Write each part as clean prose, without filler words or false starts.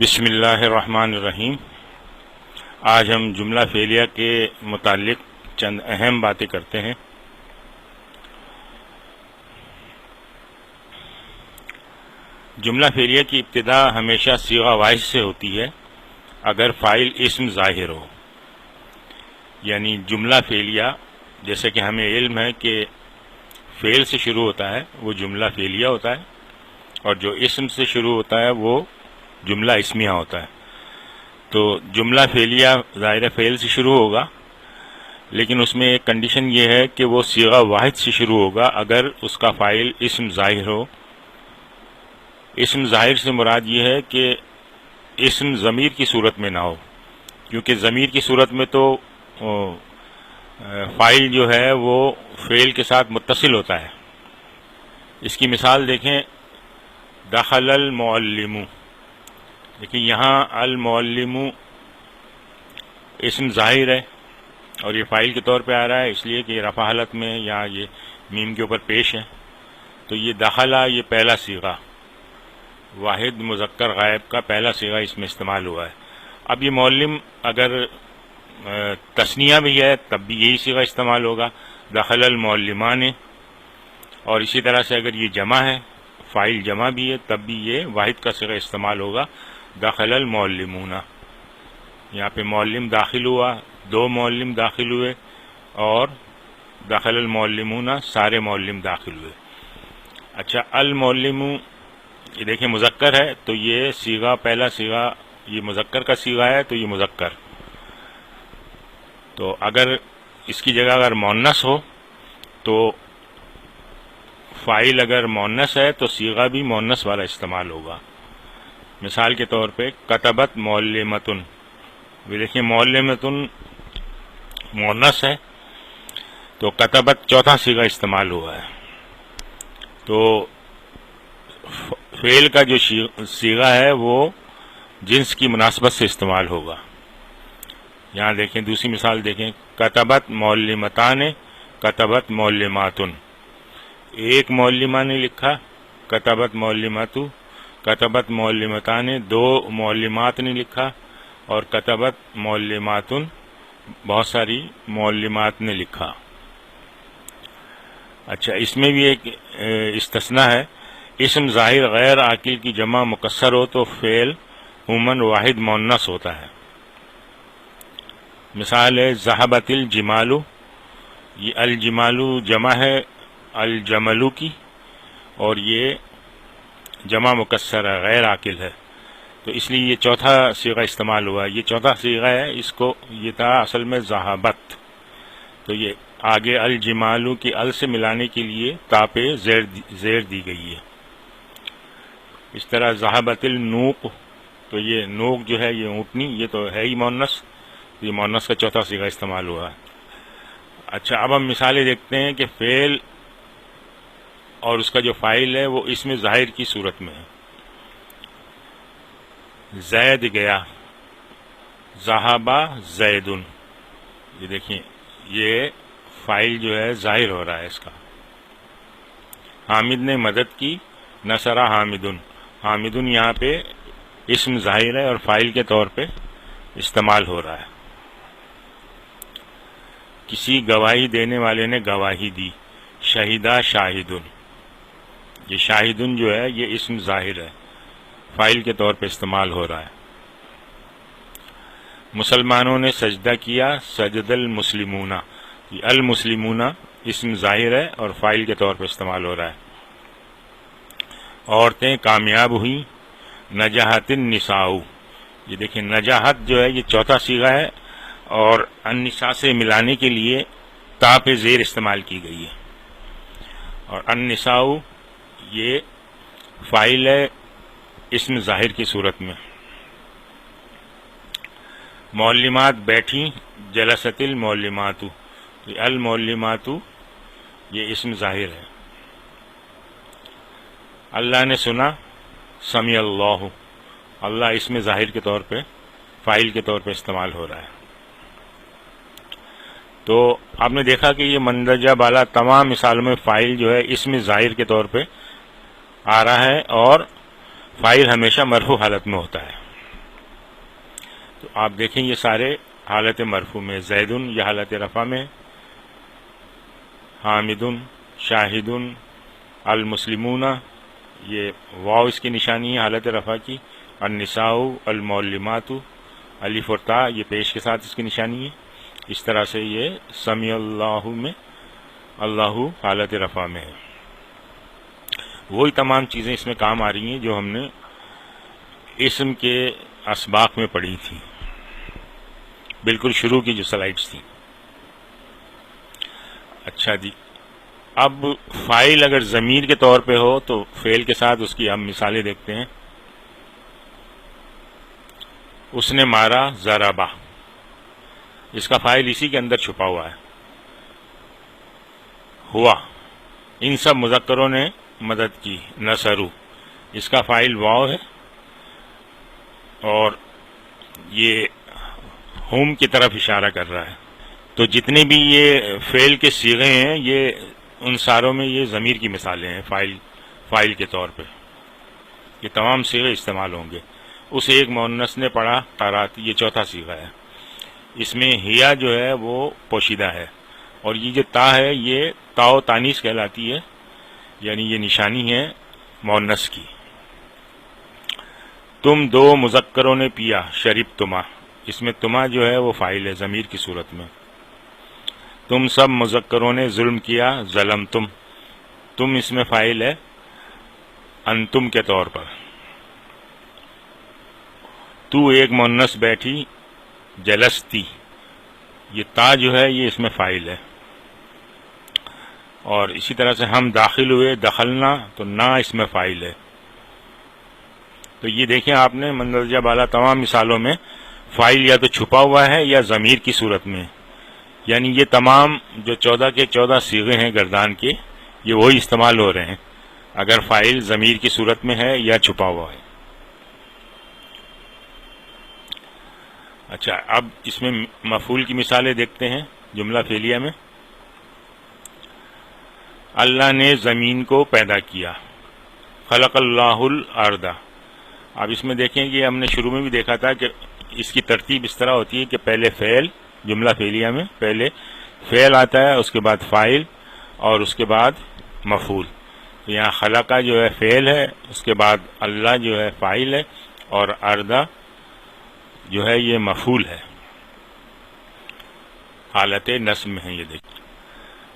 بسم اللہ الرحمن الرحیم۔ آج ہم جملہ فعلیہ کے متعلق چند اہم باتیں کرتے ہیں۔ جملہ فعلیہ کی ابتدا ہمیشہ صیغہ واحد سے ہوتی ہے اگر فاعل اسم ظاہر ہو، یعنی جملہ فعلیہ جیسے کہ ہمیں علم ہے کہ فعل سے شروع ہوتا ہے وہ جملہ فعلیہ ہوتا ہے، اور جو اسم سے شروع ہوتا ہے وہ جملہ اسمیہ ہوتا ہے۔ تو جملہ فعلیہ ظاہر فعل سے شروع ہوگا، لیکن اس میں ایک کنڈیشن یہ ہے کہ وہ صیغہ واحد سے شروع ہوگا اگر اس کا فاعل اسم ظاہر ہو۔ اسم ظاہر سے مراد یہ ہے کہ اسم ضمیر کی صورت میں نہ ہو، کیونکہ ضمیر کی صورت میں تو فاعل جو ہے وہ فعل کے ساتھ متصل ہوتا ہے۔ اس کی مثال دیکھیں، دخل المعلم، لیکن یہاں المعلم اسم ظاہر ہے اور یہ فاعل کے طور پہ آ رہا ہے، اس لیے کہ یہ رفع حالت میں یا یہ میم کے اوپر پیش ہے، تو یہ دخلہ یہ پہلا صیغہ واحد مذکر غائب کا پہلا صیغہ اس میں استعمال ہوا ہے۔ اب یہ معلم اگر تثنیہ بھی ہے تب بھی یہی صیغہ استعمال ہوگا، دخل المعلمان، اور اسی طرح سے اگر یہ جمع ہے، فاعل جمع بھی ہے تب بھی یہ واحد کا صیغہ استعمال ہوگا، دخل المعلمون۔ یہاں پہ معلم داخل ہوا، دو معلم داخل ہوئے، اور دخل المعلمون سارے معلم داخل ہوئے۔ اچھا، المعلم یہ دیکھیں مذکر ہے تو یہ صیغہ پہلا صیغہ یہ مذکر کا صیغہ ہے، تو یہ مذکر، تو اگر اس کی جگہ اگر مؤنث ہو تو فاعل اگر مؤنث ہے تو صیغہ بھی مؤنث والا استعمال ہوگا۔ مثال کے طور پہ کتبت معلمتن، دیکھیں معلمتن مؤنث ہے تو کتبت چوتھا صیغہ استعمال ہوا ہے، تو فعل کا جو صیغہ ہے وہ جنس کی مناسبت سے استعمال ہوگا۔ یہاں دیکھیں دوسری مثال دیکھیں، کتبت معلمتان، کتبت معلماتن، ایک معلمہ نے لکھا، کتبت معلماتو، کتبت معلمتان دو معلمات نے لکھا، اور کتبت معلماتن بہت ساری معلمات نے لکھا۔ اچھا، اس میں بھی ایک استثناء ہے، اسم ظاہر غیر عاقل کی جمع مکسر ہو تو فعل عموماً واحد مؤنث ہوتا ہے۔ مثال ہے ذہبت الجمال، یہ الجمال جمع ہے الجملو کی، اور یہ جمع مکسر ہے غیر عاقل ہے، تو اس لیے یہ چوتھا صیغہ استعمال ہوا ہے۔ یہ چوتھا صیغہ ہے، اس کو یہ تھا اصل میں ذہبت، تو یہ آگے الجمالو کی ال سے ملانے کے لیے تا پہ زیر دی گئی ہے۔ اس طرح ذہبت النوق، تو یہ نوق جو ہے یہ اونٹنی، یہ تو ہے ہی مؤنث، یہ مؤنث کا چوتھا صیغہ استعمال ہوا ہے۔ اچھا، اب ہم مثالیں دیکھتے ہیں کہ فعل اور اس کا جو فاعل ہے وہ اسم ظاہر کی صورت میں ہے۔ زید گیا، ذہبا زیدن، یہ دیکھیں یہ فاعل جو ہے ظاہر ہو رہا ہے اس کا۔ حامد نے مدد کی، نصرہ حامدن، حامدن یہاں پہ اسم ظاہر ہے اور فاعل کے طور پہ استعمال ہو رہا ہے۔ کسی گواہی دینے والے نے گواہی دی، شہیدہ شاہدن، یہ شاہدن جو ہے یہ اسم ظاہر ہے، فاعل کے طور پہ استعمال ہو رہا ہے۔ مسلمانوں نے سجدہ کیا، سجد المسلمون، یہ المسلمون اسم ظاہر ہے اور فاعل کے طور پہ استعمال ہو رہا ہے۔ عورتیں کامیاب ہوئیں، نجحت النساء، یہ دیکھیں نجحت جو ہے یہ چوتھا صیغہ ہے اور النساء سے ملانے کے لیے تا پہ زیر استعمال کی گئی ہے، اور النساء یہ فاعل ہے اسم ظاہر کی صورت میں۔ معلمات بیٹھیں، جلست المعلمات، المعلمات یہ اسم ظاہر ہے۔ اللہ نے سنا، سمع اللہ، اللہ اسم ظاہر کے طور پہ فاعل کے طور پہ استعمال ہو رہا ہے۔ تو آپ نے دیکھا کہ یہ مندرجہ بالا تمام مثالوں میں فاعل جو ہے اسم ظاہر کے طور پہ آ رہا ہے، اور فاعل ہمیشہ مرفوع حالت میں ہوتا ہے۔ تو آپ دیکھیں یہ سارے حالت مرفوع میں، زیدن یہ حالت رفع میں، حامدن، شاہدن، المسلمون یہ واو اس کی نشانی ہے حالت رفع کی، النساء، المعلمات، الف اور تا یہ پیش کے ساتھ اس کی نشانی ہے. اس طرح سے یہ سمیع اللہ میں اللہ حالت رفع میں ہے. وہی تمام چیزیں اس میں کام آ رہی ہیں جو ہم نے اسم کے اسباق میں پڑھی تھی، بالکل شروع کی جو سلائڈز تھیں. اچھا جی، اب فاعل اگر ضمیر کے طور پہ ہو تو فعل کے ساتھ اس کی ہم مثالیں دیکھتے ہیں. اس نے مارا، ضربا، اس کا فاعل اسی کے اندر چھپا ہوا ہے. ہوا، ان سب مذکروں نے مدد کی، نصرو، اس کا فاعل واو ہے اور یہ ہم کی طرف اشارہ کر رہا ہے. تو جتنے بھی یہ فعل کے صیغے ہیں یہ ان ساروں میں یہ ضمیر کی مثالیں ہیں. فاعل کے طور پہ یہ تمام صیغے استعمال ہوں گے. اس ایک مؤنث نے پڑھا، قرات، یہ چوتھا صیغہ ہے. اس میں ہیا جو ہے وہ پوشیدہ ہے، اور یہ جو تا ہے یہ تاء تانیث کہلاتی ہے، یعنی یہ نشانی ہے مؤنث کی. تم دو مذکروں نے پیا، شرب تما، اس میں تما جو ہے وہ فاعل ہے ضمیر کی صورت میں. تم سب مذکروں نے ظلم کیا، ظلم تم، تم اس میں فاعل ہے انتم کے طور پر. تو ایک مؤنث بیٹھی، جلستی، یہ تا جو ہے یہ اس میں فاعل ہے. اور اسی طرح سے ہم داخل ہوئے، دخلنا، تو نا اس میں فاعل ہے. تو یہ دیکھیں آپ نے مندرجہ بالا تمام مثالوں میں فاعل یا تو چھپا ہوا ہے یا ضمیر کی صورت میں، یعنی یہ تمام جو 14 کے 14 صیغے ہیں گردان کے یہ وہی استعمال ہو رہے ہیں اگر فاعل ضمیر کی صورت میں ہے یا چھپا ہوا ہے. اچھا، اب اس میں مفعول کی مثالیں دیکھتے ہیں جملہ فعلیہ میں. اللہ نے زمین کو پیدا کیا، خلق اللہ الارض. اب اس میں دیکھیں کہ ہم نے شروع میں بھی دیکھا تھا کہ اس کی ترتیب اس طرح ہوتی ہے کہ پہلے فعل، جملہ فعلیہ میں پہلے فعل آتا ہے، اس کے بعد فاعل اور اس کے بعد مفعول. تو یہاں خلقہ جو ہے فعل ہے، اس کے بعد اللہ جو ہے فاعل ہے، اور ارض جو ہے یہ مفعول ہے، حالت نصب میں ہے. یہ دیکھیں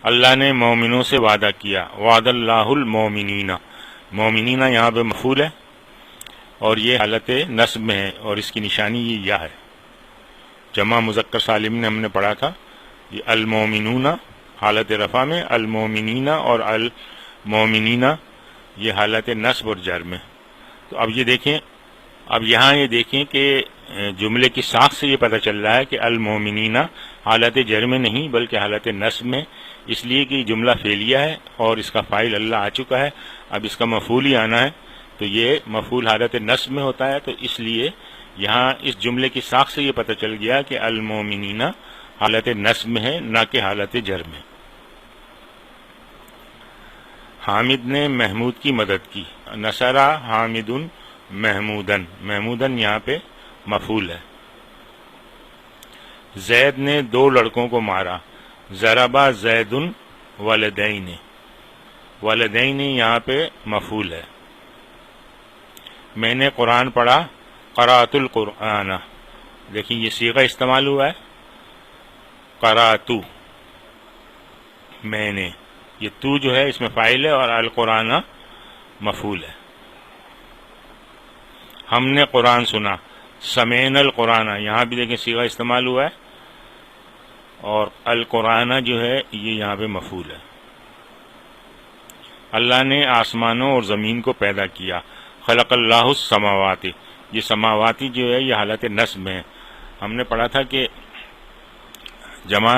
اللہ نے مومنوں سے وعدہ کیا، وعد اللہ المومنین، مومنین یہاں پہ مفعول ہے اور یہ حالت نصب میں ہے، اور اس کی نشانی یہ یا ہے. جمع مذکر سالم نے ہم نے پڑھا تھا، یہ المومنون حالت رفع میں، المومنین اور المومنین یہ حالت نصب اور جر میں. تو اب یہ دیکھیں، اب یہاں یہ دیکھیں کہ جملے کی ساخت سے یہ پتہ چل رہا ہے کہ المومنین حالت جر میں نہیں بلکہ حالت نصب میں، اس لیے کہ جملہ فعلیہ ہے اور اس کا فاعل اللہ آ چکا ہے، اب اس کا مفعول ہی آنا ہے، تو یہ مفعول حالت نصب میں ہوتا ہے. تو اس لیے یہاں اس جملے کی ساخت سے یہ پتہ چل گیا کہ المومنین حالت نصب میں ہے نہ کہ حالت جر میں. حامد نے محمود کی مدد کی، نصرہ حامد محمودن، محمودن یہاں پہ مفعول ہے. زید نے دو لڑکوں کو مارا، ضربا زید ولدین، ولدین یہاں پہ مفعول ہے. میں نے قرآن پڑھا، قرأت القرآن، دیکھیں یہ صیغہ استعمال ہوا ہے قرأتو، میں نے، یہ تو جو ہے اس میں فاعل ہے اور القرآن مفعول ہے. ہم نے قرآن سنا، سمعنا القرآن، یہاں بھی دیکھیں صیغہ استعمال ہوا ہے اور القرآن جو ہے یہ یہاں پہ مفعول ہے. اللہ نے آسمانوں اور زمین کو پیدا کیا، خلق اللہ السماوات، یہ سماواتی جو ہے یہ حالت نصب میں ہے. ہم نے پڑھا تھا کہ جمع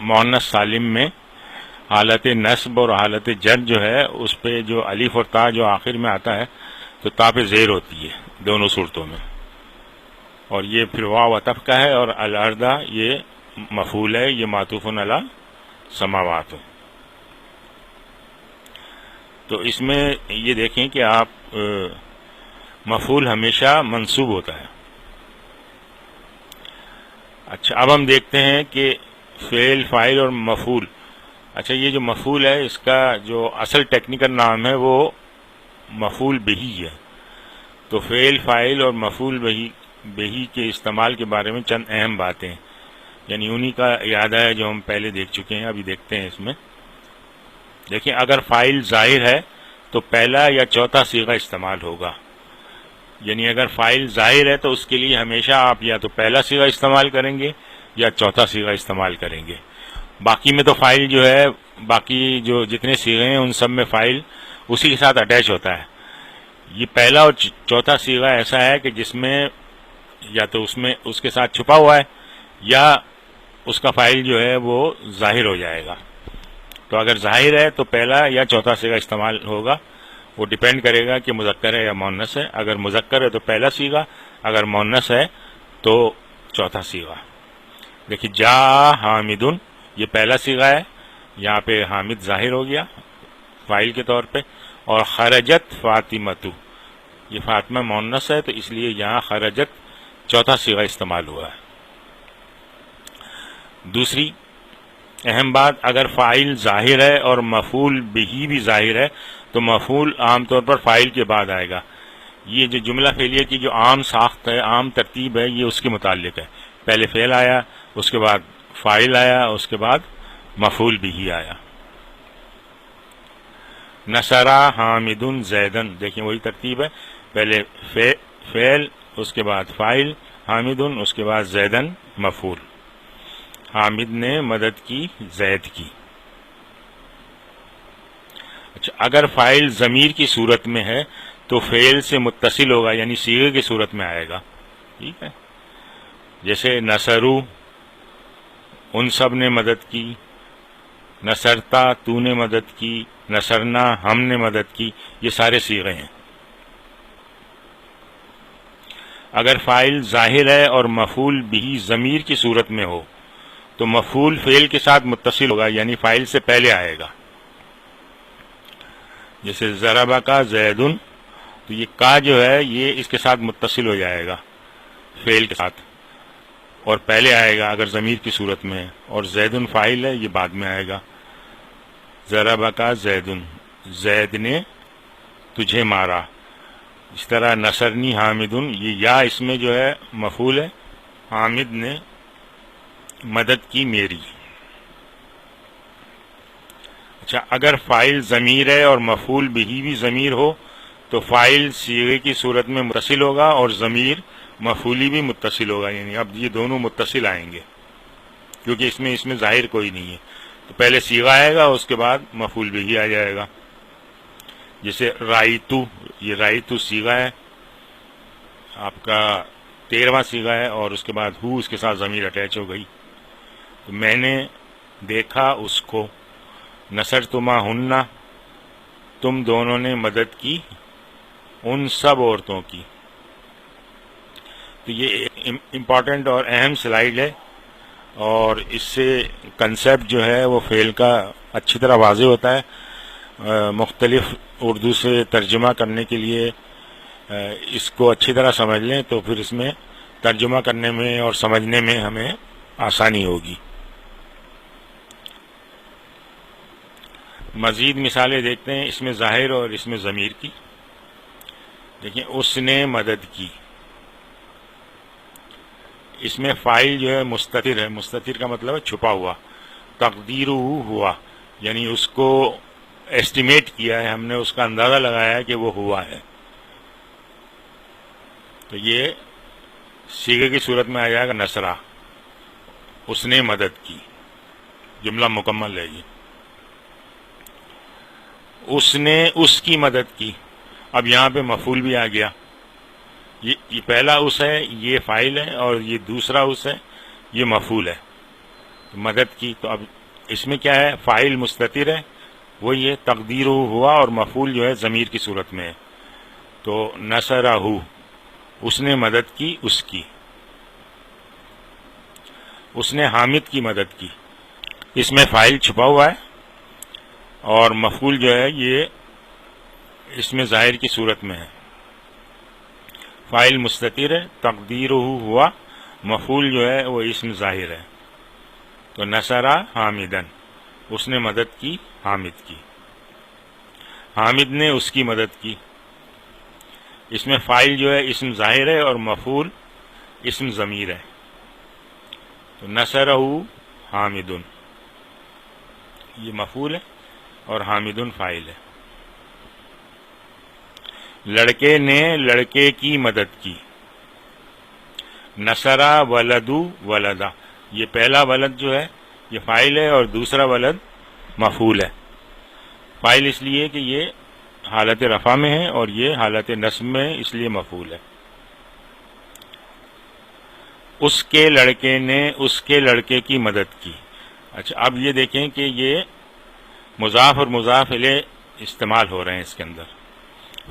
مؤنث سالم میں حالت نصب اور حالت جر جو ہے اس پہ جو الف اور تا جو آخر میں آتا ہے تو تا پہ زیر ہوتی ہے دونوں صورتوں میں، اور یہ پھر واو عطف کا ہے، اور الارض یہ مفعول ہے، یہ معطوف علی سماوات. تو اس میں یہ دیکھیں کہ آپ مفعول ہمیشہ منصوب ہوتا ہے، اچھا، اب ہم دیکھتے ہیں کہ فعل، فاعل اور مفعول. اچھا، یہ جو مفعول ہے اس کا جو اصل ٹیکنیکل نام ہے وہ مفعول بہی ہے. تو فعل، فاعل اور مفعول بہی کے استعمال کے بارے میں چند اہم باتیں، یعنی انہی کا اعادہ ہے جو ہم پہلے دیکھ چکے ہیں. ابھی دیکھتے ہیں اس میں. دیکھیں، اگر فاعل ظاہر ہے تو پہلا یا چوتھا صیغہ استعمال ہوگا. یعنی اگر فاعل ظاہر ہے تو اس کے لیے ہمیشہ آپ یا تو پہلا صیغہ استعمال کریں گے یا چوتھا صیغہ استعمال کریں گے. باقی میں تو فاعل جو ہے، باقی جو جتنے صیغے ہیں ان سب میں فاعل اسی کے ساتھ اٹیچ ہوتا ہے. یہ پہلا اور چوتھا صیغہ ایسا ہے کہ جس میں یا تو اس کے ساتھ چھپا ہوا ہے یا اس کا فاعل جو ہے وہ ظاہر ہو جائے گا. تو اگر ظاہر ہے تو پہلا یا چوتھا صیغہ استعمال ہوگا. وہ ڈیپینڈ کرے گا کہ مذکر ہے یا مؤنث ہے. اگر مذکر ہے تو پہلا صیغہ، اگر مؤنث ہے تو چوتھا صیغہ. دیکھیے، جا حامدن، یہ پہلا صیغہ ہے. یہاں پہ حامد ظاہر ہو گیا فاعل کے طور پہ. اور خرجت فاطمۃ، یہ فاطمہ مؤنث ہے تو اس لیے یہاں خرجت چوتھا صیغہ استعمال ہوا ہے. دوسری اہم بات، اگر فاعل ظاہر ہے اور مفعول بہی بھی ظاہر ہے تو مفعول عام طور پر فاعل کے بعد آئے گا. یہ جو جملہ فعلیہ کی جو عام ساخت ہے، عام ترتیب ہے، یہ اس کے متعلق ہے. پہلے فعل آیا، اس کے بعد فاعل آیا، اس کے بعد مفعول بہی آیا. نصرا حامد زیدن، دیکھیں وہی ترتیب ہے. پہلے فعل، اس کے بعد فاعل حامد، اس کے بعد زیدن مفعول. حامد نے مدد کی زید کی. اچھا، اگر فاعل ضمیر کی صورت میں ہے تو فعل سے متصل ہوگا، یعنی صیغے کی صورت میں آئے گا. ٹھیک ہے، جیسے نصرو، ان سب نے مدد کی. نصرتا، تو نے مدد کی. نصرنا، ہم نے مدد کی. یہ سارے صیغے ہیں. اگر فاعل ظاہر ہے اور مفعول بھی ضمیر کی صورت میں ہو تو مفعول فعل کے ساتھ متصل ہوگا، یعنی فاعل سے پہلے آئے گا. جیسے ضربہ کا زیدن، تو یہ کا جو ہے یہ اس کے ساتھ متصل ہو جائے گا فعل کے ساتھ، اور پہلے آئے گا اگر ضمیر کی صورت میں ہے. اور زیدن فاعل ہے، یہ بعد میں آئے گا. ضربہ کا زیدن، زید نے تجھے مارا. اس طرح نصرنی حامدن، یہ یا اس میں جو ہے مفعول ہے. حامد نے مدد کی میری. اچھا، اگر فاعل ضمیر ہے اور مفعول بھی ضمیر ہو تو فاعل صیغے کی صورت میں متصل ہوگا اور ضمیر مفعولی بھی متصل ہوگا. یعنی اب یہ دونوں متصل آئیں گے کیونکہ اس میں ظاہر کوئی نہیں ہے. تو پہلے صیغہ آئے گا، اس کے بعد مفعول بھی آ جائے گا. جیسے رائتو، یہ رائتو صیغہ ہے آپ کا 13واں صیغہ ہے، اور اس کے بعد ہو اس کے ساتھ ضمیر اٹیچ ہو گئی. تو میں نے دیکھا اس کو. نصرتما ہننا، تم دونوں نے مدد کی ان سب عورتوں کی. تو یہ امپورٹنٹ اور اہم سلائیڈ ہے، اور اس سے کنسیپٹ جو ہے وہ فعل کا اچھی طرح واضح ہوتا ہے. مختلف اردو سے ترجمہ کرنے کے لیے اس کو اچھی طرح سمجھ لیں تو پھر اس میں ترجمہ کرنے میں اور سمجھنے میں ہمیں آسانی ہوگی. مزید مثالیں دیکھتے ہیں اس میں ظاہر اور اس میں ضمیر کی. دیکھیں، اس نے مدد کی، اس میں فاعل جو ہے مستتر ہے. مستتر کا مطلب ہے چھپا ہوا. تقدیرہ ہوا، یعنی اس کو ایسٹیمیٹ کیا ہے ہم نے، اس کا اندازہ لگایا ہے کہ وہ ہوا ہے. تو یہ صیغے کی صورت میں آ جائے گا نصرہ، اس نے مدد کی. جملہ مکمل ہے یہ. اس نے اس کی مدد کی، اب یہاں پہ مفعول بھی آ گیا. یہ پہلا اس ہے، یہ فاعل ہے، اور یہ دوسرا اس ہے، یہ مفعول ہے. مدد کی، تو اب اس میں کیا ہے، فاعل مستتر ہے وہ یہ تقدیر ہوا، اور مفعول جو ہے ضمیر کی صورت میں ہے. تو نصرہ، اس نے مدد کی اس کی. اس نے حامد کی مدد کی، اس میں فاعل چھپا ہوا ہے اور مفعول جو ہے یہ اس میں ظاہر کی صورت میں ہے. فاعل مستتر ہے، تقدیرہ ہوا، مفعول جو ہے وہ اسم ظاہر ہے. تو نصرہ حامدن، اس نے مدد کی حامد کی، حامد نے اس کی مدد کی. اس میں فاعل جو ہے اسم ظاہر ہے اور مفعول اسم ضمیر ہے. تو نصرہ حامدن یہ مفعول ہے اور حامدن فاعل ہے. لڑکے نے لڑکے کی مدد کی. نصرہ ولدو ولدا، یہ پہلا ولد جو ہے یہ فاعل ہے اور دوسرا ولد مفعول ہے. فاعل اس لیے کہ یہ حالت رفع میں ہے اور یہ حالت نصب میں ہے، اس لیے مفعول ہے. اس کے لڑکے نے اس کے لڑکے کی مدد کی. اچھا اب یہ دیکھیں کہ یہ مضاف اور مضاف الیہ استعمال ہو رہے ہیں اس کے اندر،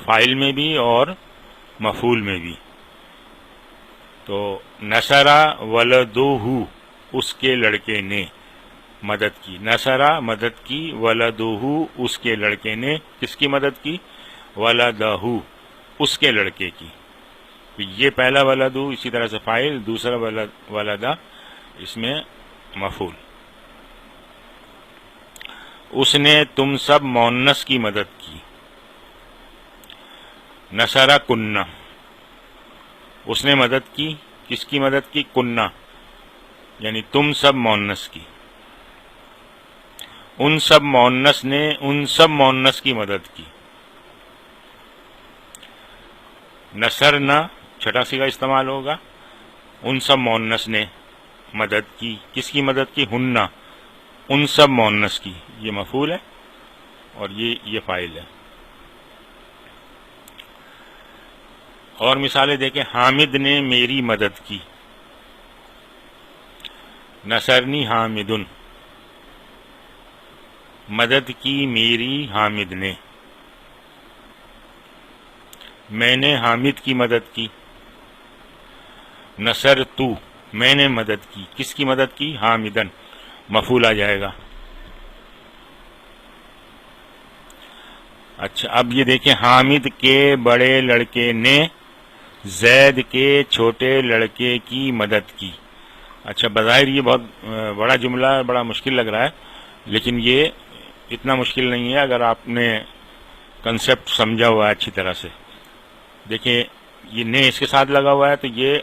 فاعل میں بھی اور مفعول میں بھی. تو نصرہ ولدہ، اس کے لڑکے نے مدد کی. نصرہ مدد کی، ولدہ اس کے لڑکے نے کس کی مدد کی؟ ولدہ اس کے لڑکے کی. یہ پہلا ولدہ اسی طرح سے فاعل، دوسرا ولدہ اس میں مفعول. اس نے تم سب مؤنث کی مدد کی. نصرہ کنہ، اس نے مدد کی، کس کی مدد کی؟ کنہ یعنی تم سب مؤنث کی. ان سب مؤنث نے ان سب مؤنث کی مدد کی. نصرنا چھٹا صیغہ استعمال ہوگا. ان سب مؤنث نے مدد کی، کس کی مدد کی؟ ہننا، ان سب مؤنث کی. یہ مفعول ہے اور یہ فاعل ہے. اور مثالیں دیکھیں. حامد نے میری مدد کی. نصرنی حامدن، مدد کی میری حامد نے. میں نے حامد کی مدد کی. نصر تو، میں نے مدد کی، کس کی مدد کی؟ حامدن، مفعول آ جائے گا. اچھا اب یہ دیکھیں. حامد کے بڑے لڑکے نے زید کے چھوٹے لڑکے کی مدد کی. اچھا بظاہر یہ بہت بڑا جملہ ہے، بڑا مشکل لگ رہا ہے، لیکن یہ اتنا مشکل نہیں ہے اگر آپ نے کنسیپٹ سمجھا ہوا ہے اچھی طرح سے. دیکھیں یہ نے اس کے ساتھ لگا ہوا ہے، تو یہ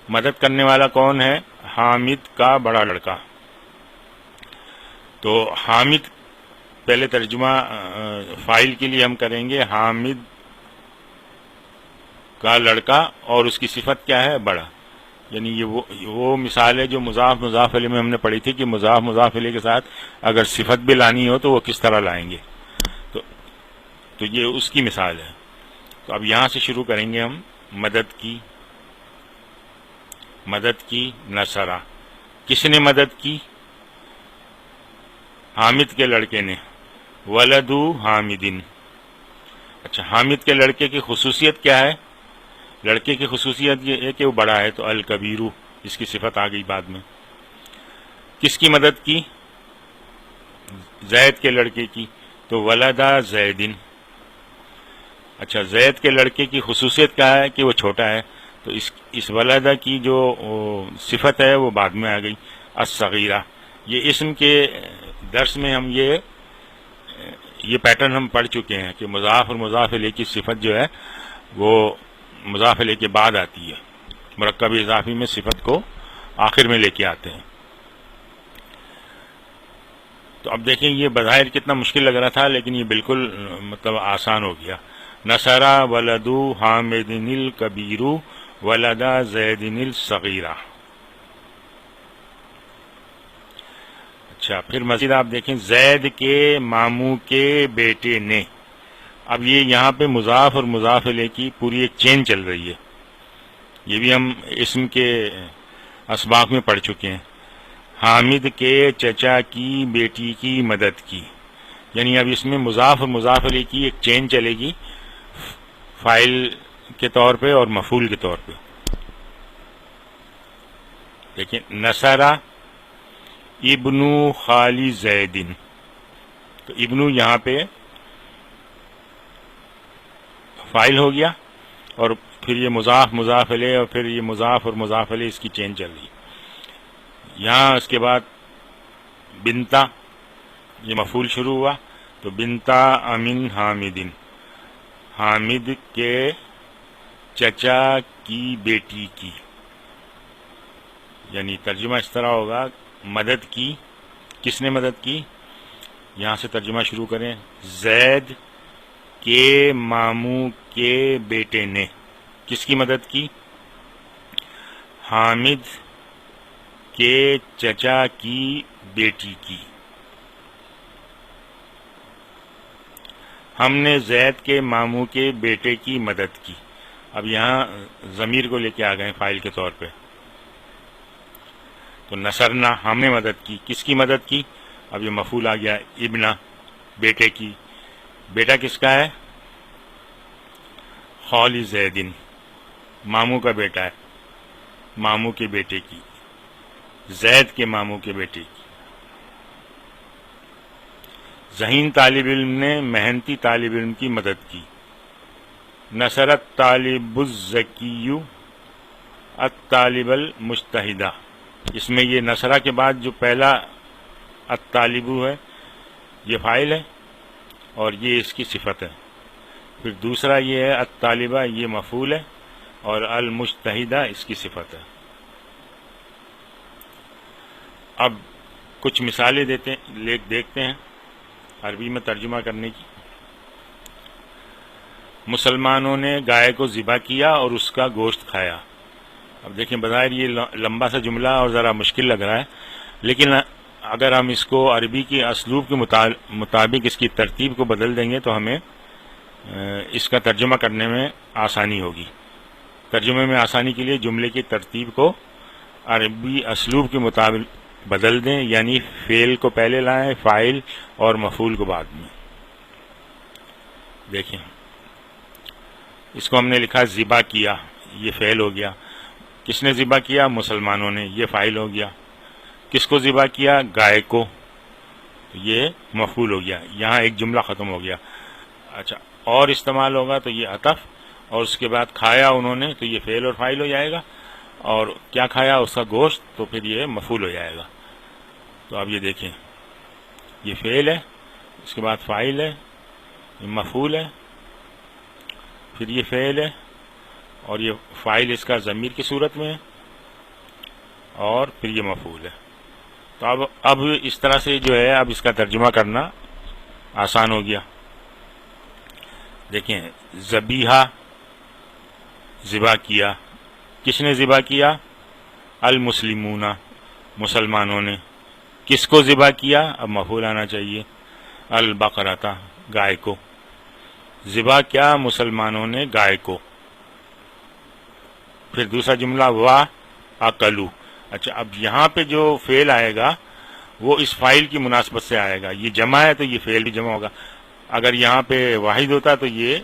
مدد کرنے والا کون ہے؟ حامد کا بڑا لڑکا. تو حامد پہلے ترجمہ فاعل کے لیے ہم کریں گے حامد کا لڑکا، اور اس کی صفت کیا ہے؟ بڑا. یعنی یہ وہ مثال ہے جو مضاف مضاف الیہ میں ہم نے پڑھی تھی کہ مضاف مضاف الیہ کے ساتھ اگر صفت بھی لانی ہو تو وہ کس طرح لائیں گے. تو یہ اس کی مثال ہے. تو اب یہاں سے شروع کریں گے ہم. مدد کی نصرہ، کس نے مدد کی؟ حامد کے لڑکے نے. ولدو حامدن. اچھا حامد کے لڑکے کی خصوصیت کیا ہے؟ لڑکے کی خصوصیت یہ ہے کہ وہ بڑا ہے، تو الکبیرو اس کی صفت آ گئی بعد میں. کس کی مدد کی؟ زید کے لڑکے کی. تو ولدا زیدن. اچھا زید کے لڑکے کی خصوصیت کیا ہے؟ کہ وہ چھوٹا ہے، تو اس ولدہ کی جو صفت ہے وہ بعد میں آ گئی الصغیرہ. یہ اسم کے درس میں ہم یہ پیٹرن ہم پڑھ چکے ہیں کہ مضاف اور مضاف الیہ کی صفت جو ہے وہ مضاف الیہ کے بعد آتی ہے. مرکب اضافی میں صفت کو آخر میں لے کے آتے ہیں. تو اب دیکھیں یہ بظاہر کتنا مشکل لگ رہا تھا، لیکن یہ بالکل مطلب آسان ہو گیا. نصرہ ولدو حامدن الکبیرو ولدا زیدن الصغیرہ. اچھا پھر مزید آپ دیکھیں. زید کے ماموں کے بیٹے نے. اب یہ یہاں پہ مضاف اور مضاف الیہ کی پوری ایک چین چل رہی ہے. یہ بھی ہم اسم کے اسباق میں پڑھ چکے ہیں. حامد کے چچا کی بیٹی کی مدد کی. یعنی اب اس میں مضاف اور مضاف الیہ کی ایک چین چلے گی، فاعل کے طور پہ اور مفعول کے طور پہ. لیکن نصرہ ابنو خالی زیدن. تو ابنو یہاں پہ فاعل ہو گیا اور پھر یہ مضاف مضاف الیہ اور پھر یہ مضاف اور مضاف الیہ، اس کی چین چل رہی. یہاں اس کے بعد بنتا، یہ مفعول شروع ہوا تو بنتا امن حامدن، حامد کے چچا کی بیٹی کی، یعنی ترجمہ اس طرح ہوگا مدد کی. کس نے مدد کی؟ یہاں سے ترجمہ شروع کریں. زید کے ماموں کے بیٹے نے کس کی مدد کی؟ حامد کے چچا کی بیٹی کی. ہم نے زید کے ماموں کے بیٹے کی مدد کی. اب یہاں ضمیر کو لے کے آ گئے فاعل کے طور پہ. تو نصرنا، ہم نے مدد کی. کس کی مدد کی؟ اب یہ مفعول آ گیا، ابنا، بیٹے کی. بیٹا کس کا ہے؟ خالی زیدن، ماموں کا بیٹا ہے، ماموں کے بیٹے کی، زید کے ماموں کے بیٹے کی. ذہین طالب علم نے محنتی طالب علم کی مدد کی. نصرت طالب الذکی الطالب المجتہدہ. اس میں یہ نصرہ کے بعد جو پہلا الطالب ہے یہ فاعل ہے اور یہ اس کی صفت ہے. پھر دوسرا یہ ہے الطالبہ، یہ مفعول ہے اور المجتہدہ اس کی صفت ہے. اب کچھ مثالیں دیکھتے ہیں عربی میں ترجمہ کرنے کی. مسلمانوں نے گائے کو ذبح کیا اور اس کا گوشت کھایا. اب دیکھیں بظاہر یہ لمبا سا جملہ اور ذرا مشکل لگ رہا ہے، لیکن اگر ہم اس کو عربی کی اسلوب کے مطابق اس کی ترتیب کو بدل دیں گے تو ہمیں اس کا ترجمہ کرنے میں آسانی ہوگی. ترجمے میں آسانی کے لیے جملے کی ترتیب کو عربی اسلوب کے مطابق بدل دیں، یعنی فعل کو پہلے لائیں، فاعل اور مفعول کو بعد میں. دیکھیں اس کو ہم نے لکھا ذبح کیا، یہ فعل ہو گیا. کس نے ذبح کیا؟ مسلمانوں نے، یہ فاعل ہو گیا. کس کو ذبح کیا؟ گائے کو، یہ مفعول ہو گیا. یہاں ایک جملہ ختم ہو گیا. اچھا، اور استعمال ہوگا تو یہ عطف، اور اس کے بعد کھایا انہوں نے تو یہ فعل اور فاعل ہو جائے گا، اور کیا کھایا؟ اس کا گوشت، تو پھر یہ مفعول ہو جائے گا. تو اب یہ دیکھیں یہ فعل ہے، اس کے بعد فاعل ہے، یہ مفعول ہے، پھر یہ فعل ہے اور یہ فاعل اس کا ضمیر کی صورت میں ہے، اور پھر یہ مفعول ہے. تو اب اس طرح سے جو ہے اب اس کا ترجمہ کرنا آسان ہو گیا. دیکھیں ذبیحہ، ذبح کیا. کس نے ذبح کیا؟ المسلمون، مسلمانوں نے. کس کو ذبح کیا؟ اب مفعول آنا چاہیے. البقرۃ، گائے کو. ذبح کیا مسلمانوں نے گائے کو. پھر دوسرا جملہ وا اکلو. اچھا، اب یہاں پہ جو فعل آئے گا وہ اس فاعل کی مناسبت سے آئے گا. یہ جمع ہے تو یہ فعل بھی جمع ہوگا. اگر یہاں پہ واحد ہوتا تو یہ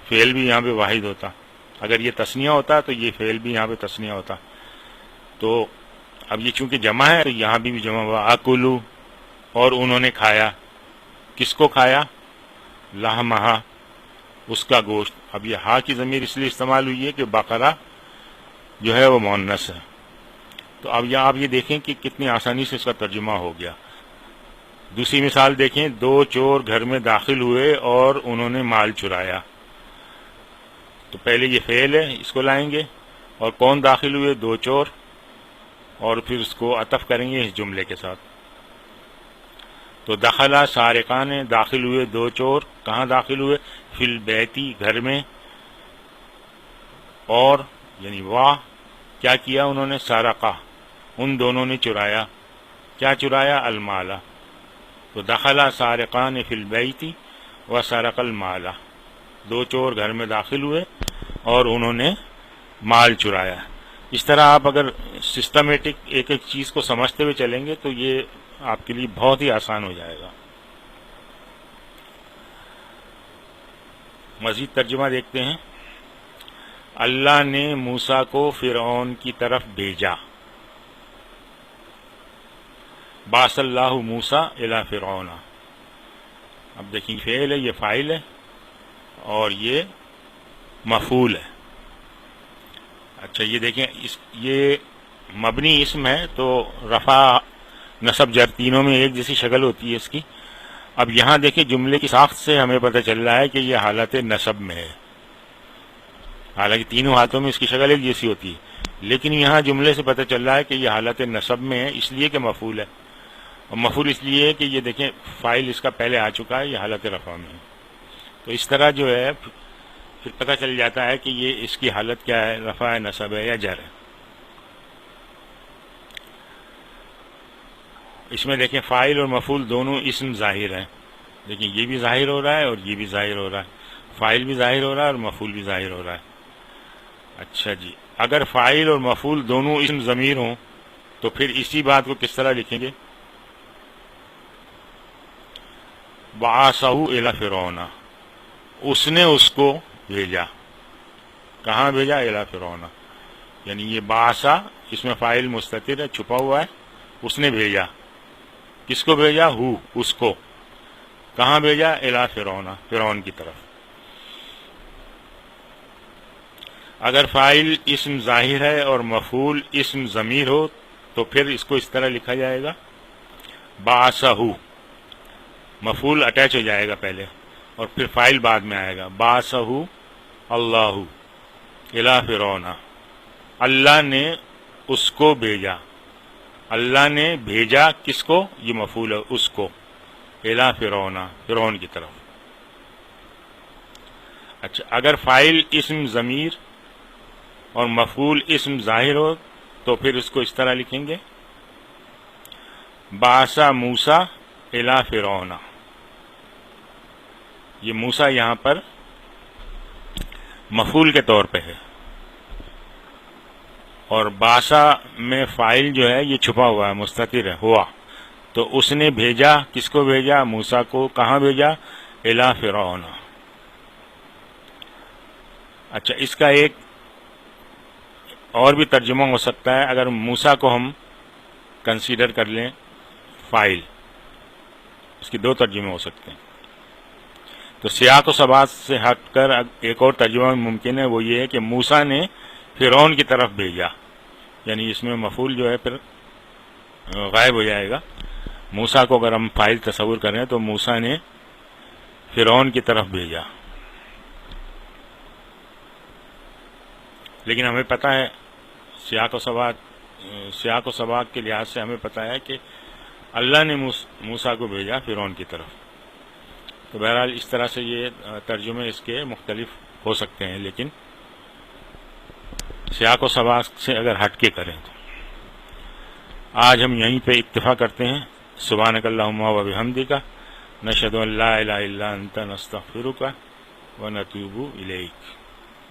فعل بھی یہاں پہ واحد ہوتا. اگر یہ تثنیہ ہوتا تو یہ فعل بھی یہاں پہ تثنیہ ہوتا. تو اب یہ چونکہ جمع ہے تو یہاں بھی جمع ہوا. اکلو، اور انہوں نے کھایا. کس کو کھایا؟ لحمہا، اس کا گوشت. اب یہ ہا کی ضمیر اس لیے استعمال ہوئی ہے کہ بقرہ جو ہے وہ مؤنث ہے. تو اب آپ یہ دیکھیں کہ کتنی آسانی سے اس کا ترجمہ ہو گیا. دوسری مثال دیکھیں، دو چور گھر میں داخل ہوئے اور انہوں نے مال چرایا. تو پہلے یہ فعل ہے، اس کو لائیں گے، اور کون داخل ہوئے؟ دو چور، اور پھر اس کو عطف کریں گے اس جملے کے ساتھ. تو دخلا سارقان، داخل ہوئے دو چور. کہاں داخل ہوئے؟ فی البیتی، گھر میں. اور یعنی واہ، کیا کیا انہوں نے؟ سارقہ، ان دونوں نے چرایا. کیا چرایا؟ المالا. تو دخلا سارقان فی البیتی و سرق المالا. دو چور گھر میں داخل ہوئے اور انہوں نے مال چرایا. اس طرح آپ اگر سسٹمیٹک ایک ایک چیز کو سمجھتے ہوئے چلیں گے تو یہ آپ کے لیے بہت ہی آسان ہو جائے گا. مزید ترجمہ دیکھتے ہیں. اللہ نے موسیٰ کو فرعون کی طرف بھیجا. بعث اللہ موسیٰ الی فرعون. اب دیکھیں فعل ہے، یہ فاعل ہے اور یہ مفعول ہے. اچھا یہ دیکھیں یہ مبنی اسم ہے تو رفع نصب جر تینوں میں ایک جیسی شکل ہوتی ہے اس کی. اب یہاں دیکھیں جملے کی ساخت سے ہمیں پتہ چل رہا ہے کہ یہ حالت نصب میں ہے. حالانکہ تینوں حالتوں میں اس کی شکل ایک جیسی ہوتی ہے، لیکن یہاں جملے سے پتہ چل رہا ہے کہ یہ حالت نصب میں ہے، اس لیے کہ مفعول ہے. اور مفعول اس لیے ہے کہ یہ دیکھیں فاعل اس کا پہلے آ چکا ہے، یہ حالت رفع میں ہے. تو اس طرح جو ہے پھر پتہ چل جاتا ہے کہ یہ اس کی حالت کیا ہے، رفع ہے، نصب ہے یا جر ہے. اس میں دیکھیں فاعل اور مفعول دونوں اسم ظاہر ہیں. دیکھیں یہ بھی ظاہر ہو رہا ہے اور یہ بھی ظاہر ہو رہا ہے، فاعل بھی ظاہر ہو رہا ہے اور مفعول بھی ظاہر ہو رہا ہے. اچھا جی، اگر فاعل اور مفعول دونوں اسم ضمیر ہوں تو پھر اسی بات کو کس طرح لکھیں گے؟ بعثہ الی فرعون، اس نے اس کو بھیجا. کہاں بھیجا؟ الی فرعون. یعنی یہ بعثہ اس میں فاعل مستتر ہے، چھپا ہوا ہے. اس نے بھیجا، کس کو بھیجا؟ ہو، اس کو. کہاں بھیجا؟ الی فرعون، فرعون کی طرف. اگر فاعل اسم ظاہر ہے اور مفعول اسم ضمیر ہو تو پھر اس کو اس طرح لکھا جائے گا بعثہ. مفعول اٹیچ ہو جائے گا پہلے اور پھر فاعل بعد میں آئے گا. بعثہ اللہ الی فرعون، اللہ نے اس کو بھیجا. اللہ نے بھیجا کس کو؟ یہ مفعول ہے، اس کو. الی فرعون، فرعون کی طرف. اچھا اگر فاعل اسم ضمیر اور مفعول اسم ظاہر ہو تو پھر اس کو اس طرح لکھیں گے بعث موسیٰ الی فرعون. یہ موسیٰ یہاں پر مفعول کے طور پہ ہے اور بعثہ میں فاعل جو ہے یہ چھپا ہوا ہے، مستتر ہے، ہوا. تو اس نے بھیجا، کس کو بھیجا؟ موسیٰ کو. کہاں بھیجا؟ الی فرعون. اچھا اس کا ایک اور بھی ترجمہ ہو سکتا ہے، اگر موسیٰ کو ہم کنسیڈر کر لیں فاعل، اس کے دو ترجمے ہو سکتے ہیں. تو سیاق و سباق سے ہٹ کر ایک اور ترجمہ ممکن ہے، وہ یہ ہے کہ موسیٰ نے فرعون کی طرف بھیجا. یعنی اس میں مفعول جو ہے پھر غائب ہو جائے گا. موسیٰ کو اگر ہم فاعل تصور کریں تو موسیٰ نے فرعون کی طرف بھیجا. لیکن ہمیں پتہ ہے سیاق و سباق کے لحاظ سے ہمیں پتہ ہے کہ اللہ نے موسیٰ کو بھیجا فرعون کی طرف. تو بہرحال اس طرح سے یہ ترجمے اس کے مختلف ہو سکتے ہیں، لیکن سیاق و سباق سے اگر ہٹ کے کریں تو. آج ہم یہیں پہ اکتفا کرتے ہیں. سبحانک اللہم و بحمدک، نشہد ان لا الہ الا انت، نستغفرک و نتوب الیک.